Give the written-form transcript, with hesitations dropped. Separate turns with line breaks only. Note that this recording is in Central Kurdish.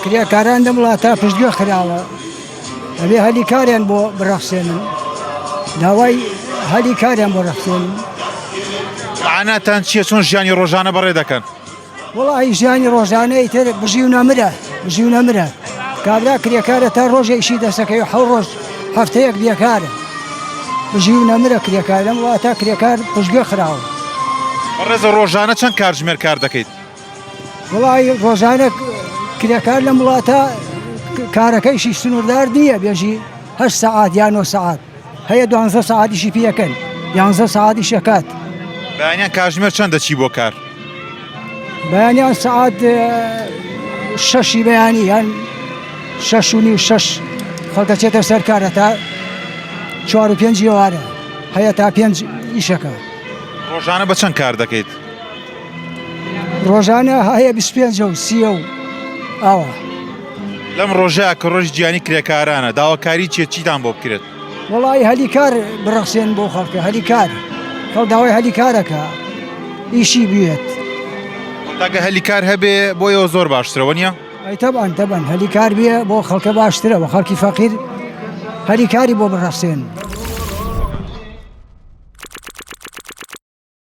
کرێکاران لە وڵاتە پشتگوێ خراوە ئەبێ هەلی کاریان بۆ بڕەخسێنن داوای هەلی کاریان بۆ ڕەخسێنن.
عاناتان چییە چۆن ژیانی ڕۆژانە بەڕێ دەکەن؟
وڵی ژیانی ڕۆژانەی تر بژی و نەمرە کابرا کرێکارە تا ڕۆژە ئیشی دەسەکەی و حەو ڕۆژ هەفتەیەک بێکارە بژی و نەمرە کرێکار لەم وڵاتە کرێکار پشتگوێ خراوە.
بەڕێزە ڕۆژانە چەند کاتژمێر کار دەکەیت؟
وڵی ڕۆژانە کرێکار لەم وڵاتە کارەکەیشی سنووردار نییە بێژی 8 سەعات یان 9 سەعات هەیە 12 سەعاتیشی پێەکەن 11 سەعاتی شەکات.
بەیانیان کاتژمێر چەند دەچی بۆ کار؟
بەیانیان سەعات 6 بەیانی یان 6 و نیو 6 خەڵکەچێتە سەر کارە تا 4 و 5 ئێوارە هەیە تا 5 ئیشەکە.
ڕۆژانە بە چەند کار دەکەیت؟
ڕۆژانە هەیە 25 و 30 و ئاوە.
لەم ڕۆژەیە کە ڕۆژ گیانی کرێکارانە داواکاری چیتان بۆ بکرێت؟
وڵی هەلی کار بڕەخسێن بۆ خەڵکە هەلی کار خەڵ داوای هەلی کارەکە ئیشی بێت.
تاکە هەلی کار هەبێ بۆیەوە زۆر باشترەوە نییە؟
ئەی تەبەن هەلی کار بێ بۆ خەڵکە باشترە بۆ خەڵکی فەقیر هەلی کاری بۆ بڕەخسێن.